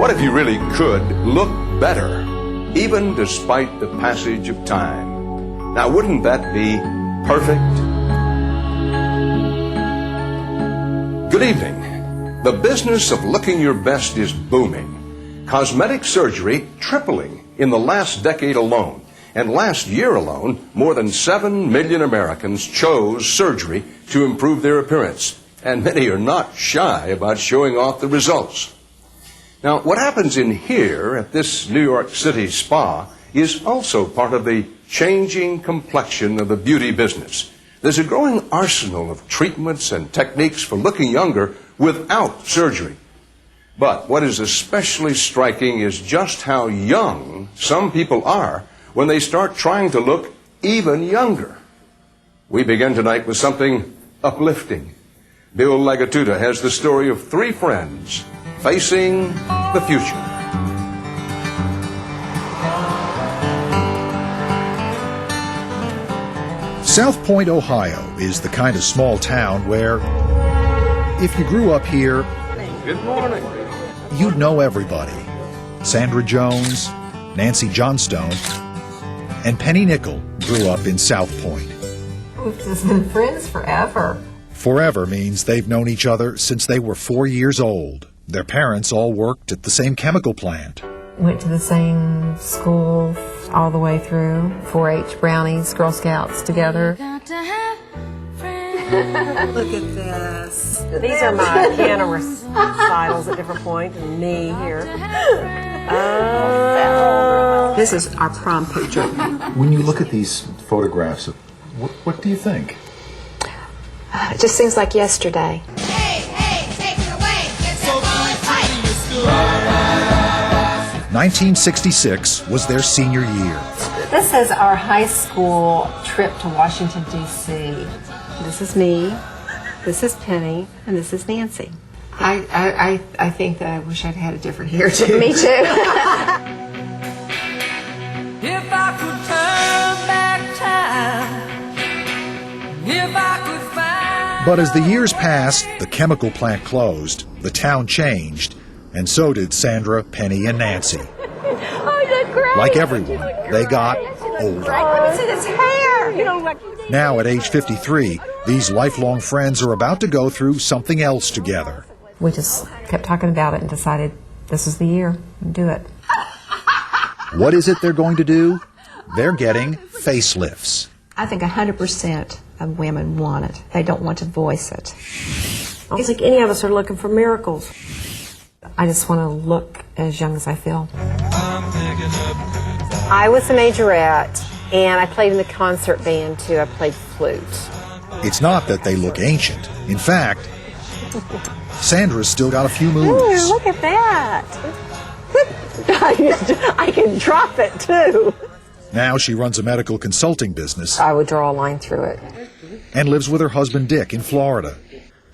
What if you really could look better, even despite the passage of time? Now, wouldn't that be perfect? Good evening. The business of looking your best is booming. Cosmetic surgery tripling in the last decade alone. And last year alone, more than 7 million Americans chose surgery to improve their appearance. And many are not shy about showing off the results. Now, what happens in here at this New York City spa is also part of the changing complexion of the beauty business. There's a growing arsenal of treatments and techniques for looking younger without surgery. But what is especially striking is just how young some people are when they start trying to look even younger. We begin tonight with something uplifting. Bill Lagatuda has the story of 3 friends facing the future. South Point, Ohio is the kind of small town where, if you grew up here, Good morning. you'd know everybody. Sandra Jones, Nancy Johnstone, and Penny Nickel grew up in South Point. We've just been friends forever. Forever means they've known each other since they were 4 years old. Their parents all worked at the same chemical plant. Went to the same school all the way through. 4-H Brownies, Girl Scouts together. Look at this. These are my canna recitals at different points, and me here. This is our prom picture. When you look at these photographs, what do you think? It just seems like yesterday. Hey, take it away. Get so 1966 was their senior year. This is our high school trip to Washington, D.C. This is me, this is Penny, and this is Nancy. I think that I wish I'd had a different hair, too. Me too. If I could turn back time, if I could find... But as the years passed, the chemical plant closed, the town changed, and so did Sandra, Penny, and Nancy. Like everyone, they got older. Let me see this hair. Now, at age 53, these lifelong friends are about to go through something else together. We just kept talking about it and decided this is the year. Do it. What is it they're going to do? They're getting facelifts. I think 100% of women want it. They don't want to voice it. I don't think any of us are looking for miracles. I just want to look as young as I feel. I was a majorette, and I played in the concert band, too. I played flute. It's not that they look ancient. In fact, Sandra's still got a few moves. Ooh, look at that. I can drop it, too. Now she runs a medical consulting business I would draw a line through it. and lives with her husband Dick in Florida.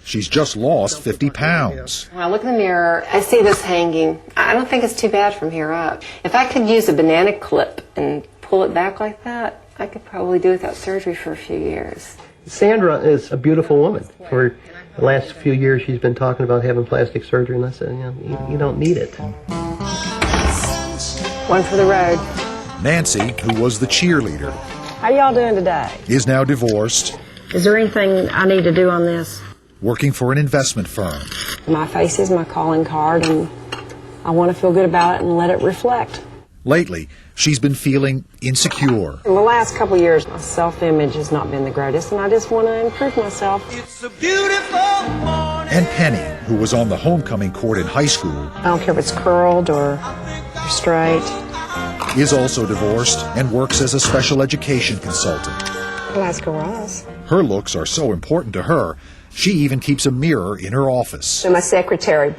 She's just lost 50 pounds. When I look in the mirror, I see this hanging. I don't think it's too bad from here up. If I could use a banana clip and pull it back like that, I could probably do without surgery for a few years. Sandra is a beautiful woman. For the last few years, she's been talking about having plastic surgery, and I said, you don't need it. One for the road. Nancy, who was the cheerleader, How y'all doing today? is now divorced, Is there anything I need to do on this? working for an investment firm. My face is my calling card, and I want to feel good about it and let it reflect. Lately, she's been feeling insecure. In the last couple of years, my self-image has not been the greatest, and I just want to improve myself. It's a beautiful morning. And Penny, who was on the homecoming court in high school, I don't care if it's curled or straight. is also divorced and works as a special education consultant. Well, ask Ross. Her looks are so important to her, she even keeps a mirror in her office. So my secretary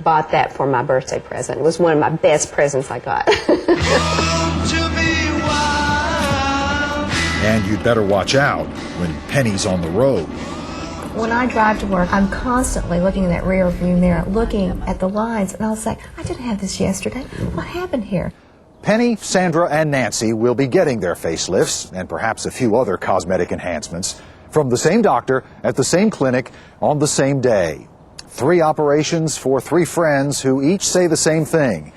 bought that for my birthday present. It was one of my best presents I got. And you'd better watch out when Penny's on the road. When I drive to work, I'm constantly looking in that rear view mirror, looking at the lines, and I'll say, I didn't have this yesterday. What happened here? Penny, Sandra, and Nancy will be getting their facelifts and perhaps a few other cosmetic enhancements from the same doctor at the same clinic on the same day. 3 operations for 3 friends who each say the same thing.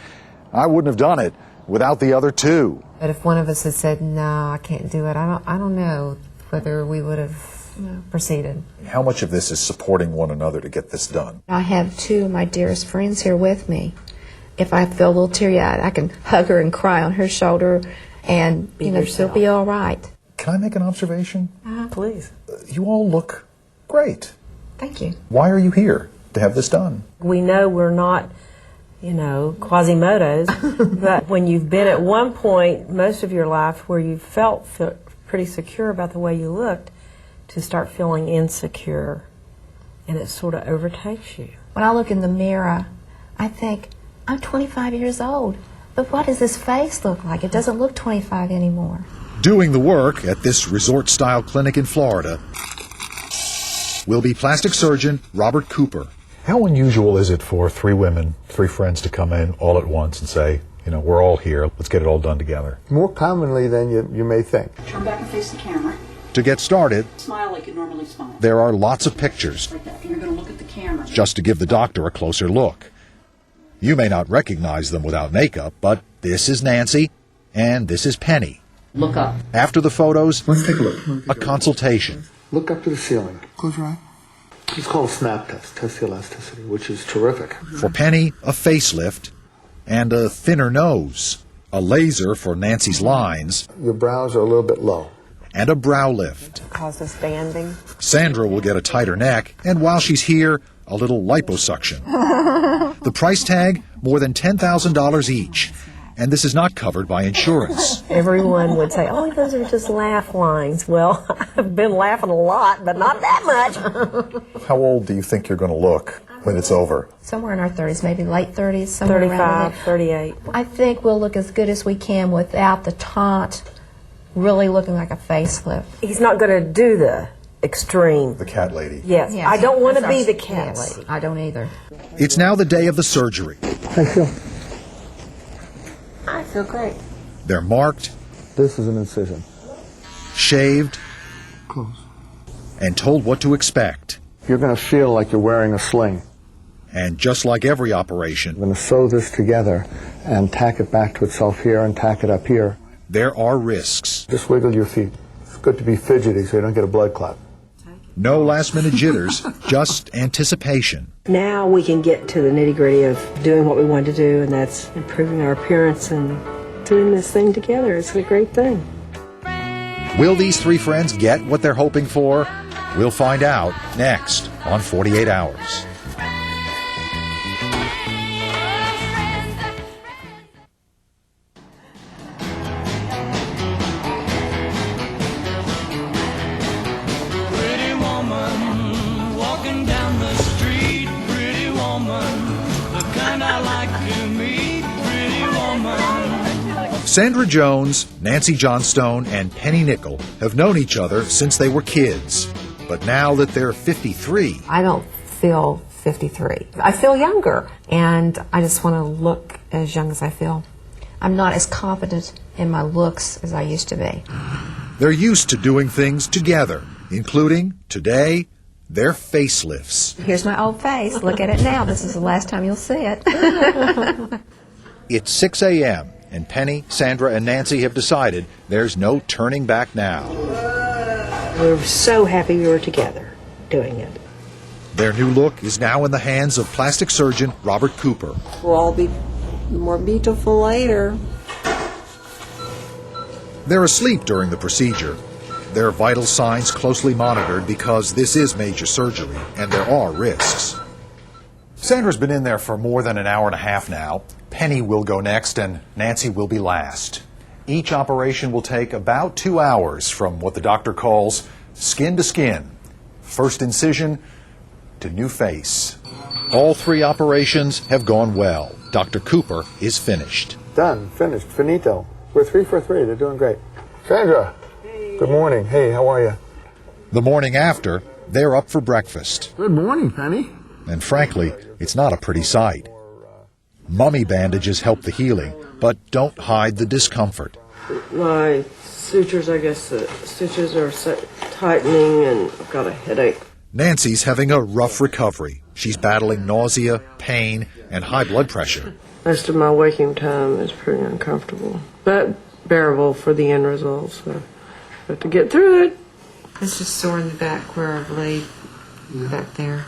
I wouldn't have done it without the other 2. But if one of us had said, no, I can't do it, I don't know whether we would have proceeded. How much of this is supporting one another to get this done? I have 2 of my dearest friends here with me. If I feel a little teary-eyed, I can hug her and cry on her shoulder, and she'll be all right. Can I make an observation? Please. You all look great. Thank you. Why are you here to have this done? We know we're not, Quasimodos, but when you've been at one point most of your life where you felt pretty secure about the way you looked, to start feeling insecure, and it sort of overtakes you. When I look in the mirror, I think, I'm 25 years old, but what does this face look like? It doesn't look 25 anymore. Doing the work at this resort-style clinic in Florida will be plastic surgeon Robert Cooper. How unusual is it for 3 women, 3 friends to come in all at once and say, we're all here, let's get it all done together? More commonly than you may think. Turn back and face the camera. To get started, Smile like you normally smile. there are lots of pictures, Like that. And you're going to look at the camera. just to give the doctor a closer look. You may not recognize them without makeup, but this is Nancy, and this is Penny. Look up. After the photos, Let's take a look. a consultation. Look up to the ceiling. Close your eye. It's called a snap test, test the elasticity, which is terrific. For Penny, a facelift and a thinner nose, a laser for Nancy's lines, Your brows are a little bit low. and a brow lift. Causes banding. Sandra will get a tighter neck, and while she's here, a little liposuction. The price tag, more than $10,000 each. And this is not covered by insurance. Everyone would say, oh, those are just laugh lines. Well, I've been laughing a lot, but not that much. How old do you think you're going to look when it's over? Somewhere in our 30s, maybe late 30s, somewhere around 35, 38. I think we'll look as good as we can without the taunt, really looking like a facelift. He's not going to do the extreme. The cat lady. Yes, I don't want to be the cat lady. I don't either. It's now the day of the surgery. I feel. I feel great. They're marked, This is an incision. shaved, Close. and told what to expect. You're going to feel like you're wearing a sling. And just like every operation, I'm going to sew this together and tack it back to itself here and tack it up here. there are risks. Just wiggle your feet. It's good to be fidgety so you don't get a blood clot. No last-minute jitters, just anticipation. Now we can get to the nitty-gritty of doing what we want to do, and that's improving our appearance and doing this thing together. It's a great thing. Will these 3 friends get what they're hoping for? We'll find out next on 48 Hours. Pretty woman, walking down the street. Pretty woman, the kind I like to meet. Pretty woman. Sandra Jones, Nancy Johnstone, and Penny Nickel have known each other since they were kids. But now that they're 53, I don't feel 53. I feel younger, and I just want to look as young as I feel. I'm not as confident in my looks as I used to be. they're used to doing things together, including, today, their facelifts. Here's my old face. Look at it now. This is the last time you'll see it. It's 6 a.m., and Penny, Sandra, and Nancy have decided there's no turning back now. We're so happy we were together doing it. Their new look is now in the hands of plastic surgeon Robert Cooper. We'll all be more beautiful later. They're asleep during the procedure. Their vital signs closely monitored because this is major surgery and there are risks. Sandra's been in there for more than an hour and a half now. Penny will go next and Nancy will be last. Each operation will take about 2 hours from what the doctor calls skin to skin. First incision to new face. All 3 operations have gone well. Dr. Cooper is finished. Done. Finished. Finito. We're 3 for 3. They're doing great. Sandra. Hey. Good morning. Hey, how are you? The morning after, they're up for breakfast. Good morning, Penny. And frankly, it's not a pretty sight. Mummy bandages help the healing, but don't hide the discomfort. My sutures, I guess the stitches are tightening and I've got a headache. Nancy's having a rough recovery. She's battling nausea, pain, and high blood pressure. Most of my waking time is pretty uncomfortable, but bearable for the end result, so I have to get through it. It's just sore in the back where I've laid back there.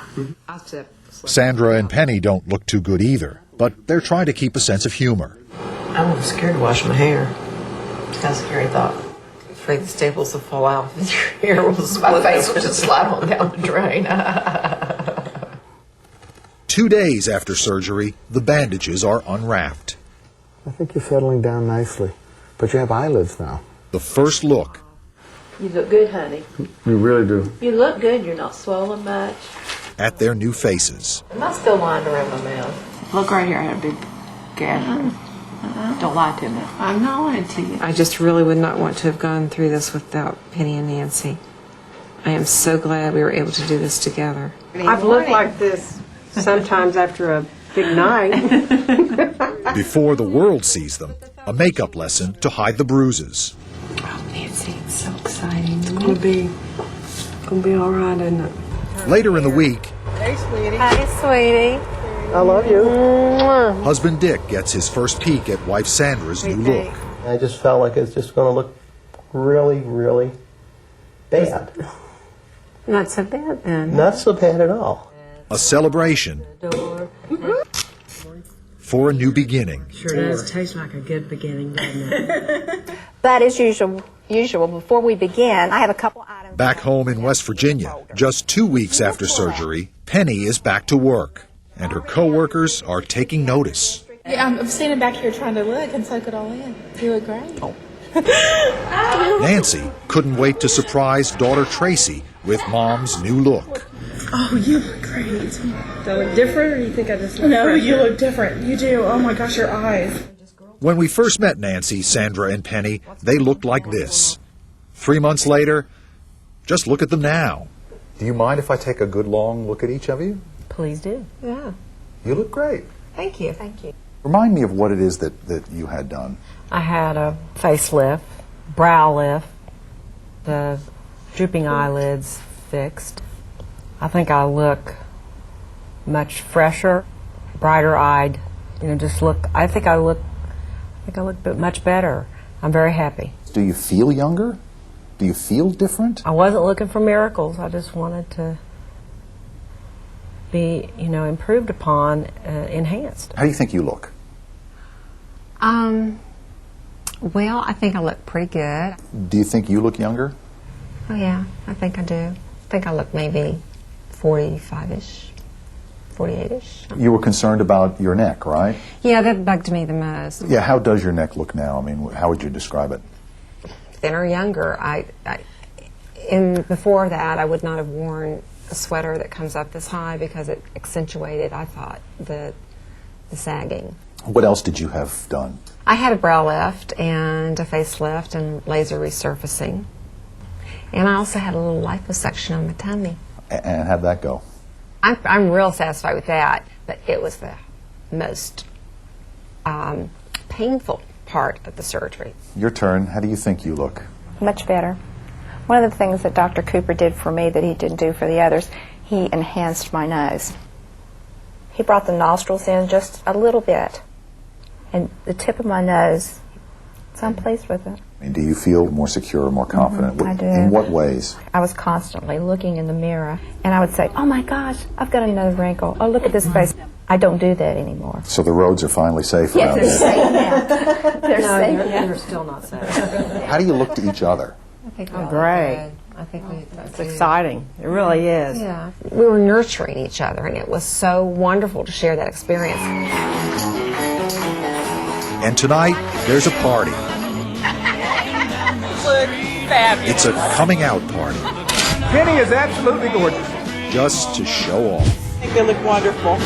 I'll step. Sandra and Penny don't look too good either, but they're trying to keep a sense of humor. I'm a little scared to wash my hair. That's a scary thought. Afraid the staples will fall out and your hair will split. My face will just slide on down the drain. 2 days after surgery, the bandages are unwrapped. I think you're settling down nicely. But you have eyelids now. The first look. You look good, honey. You really do. You look good. You're not swollen much. At their new faces. Am I still lying around my mouth? Look right here, I had a big gap. Don't lie to me. I'm not lying to you. I just really would not want to have gone through this without Penny and Nancy. I am so glad we were able to do this together. I've looked like this sometimes after a big night. Before the world sees them, a makeup lesson to hide the bruises. Oh, Nancy, it's so exciting. It's gonna be all right, isn't it? Later in the week, Hey, sweetie. Hi, sweetie. I love you. husband Dick gets his first peek at wife Sandra's new look. I just felt like it's just going to look really, really bad. Not so bad then. Not so bad at all. A celebration for a new beginning. Sure does taste like a good beginning, doesn't it? But as usual, before we begin, I have a couple items. Back home in West Virginia, just 2 weeks after surgery, Penny is back to work, and her co-workers are taking notice. Yeah, I'm standing back here trying to look and soak it all in. You look great. Nancy couldn't wait to surprise daughter Tracy with Mom's new look. Oh, you look great. Do I look different, or do you think I just look No, fresher? you look different. You do. Oh my gosh, your eyes. When we first met Nancy, Sandra, and Penny, they looked like this. 3 months later, just look at them now. Do you mind if I take a good long look at each of you? Please do. Yeah. You look great. Thank you. Thank you. Remind me of what it is that you had done. I had a facelift, brow lift, the drooping eyelids fixed. I think I look much fresher, brighter eyed. You know, I think I look much better. I'm very happy. Do you feel younger? Do you feel different? I wasn't looking for miracles. I just wanted to be, improved upon, enhanced. How do you think you look? Well, I think I look pretty good. Do you think you look younger? Oh, yeah, I think I do. I think I look maybe 45-ish, 48-ish. You were concerned about your neck, right? Yeah, that bugged me the most. Yeah, how does your neck look now? I mean, how would you describe it? Thinner, younger. Before that, I would not have worn a sweater that comes up this high because it accentuated, I thought, the sagging. What else did you have done? I had a brow lift and a facelift and laser resurfacing. And I also had a little liposuction on my tummy. And how'd that go? I'm real satisfied with that, but it was the most painful part of the surgery. Your turn. How do you think you look? Much better. One of the things that Dr. Cooper did for me that he didn't do for the others, he enhanced my nose. He brought the nostrils in just a little bit, and the tip of my nose, so I'm pleased with it. I mean, do you feel more secure, more confident? I do. In what ways? I was constantly looking in the mirror, and I would say, oh my gosh, I've got another wrinkle. Oh, look at this face. I don't do that anymore. So the roads are finally safe around They're here. safe now. They're safe now. You're still not safe. How do you look to each other? Oh, great. I think It's exciting. It really is. Yeah. We were nurturing each other, and it was so wonderful to share that experience. And tonight, there's a party. It's a coming out party. Penny is absolutely gorgeous. Just to show off. I think they look wonderful.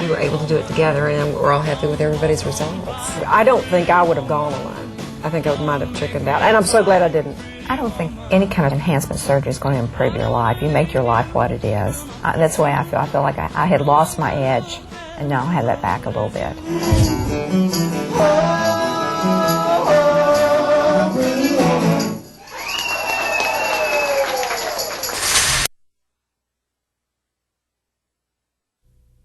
We were able to do it together, and we're all happy with everybody's results. I don't think I would have gone alone. I think I might have chickened out, and I'm so glad I didn't. I don't think any kind of enhancement surgery is going to improve your life. You make your life what it is. That's the way I feel. I feel like I had lost my edge, and now I have that back a little bit.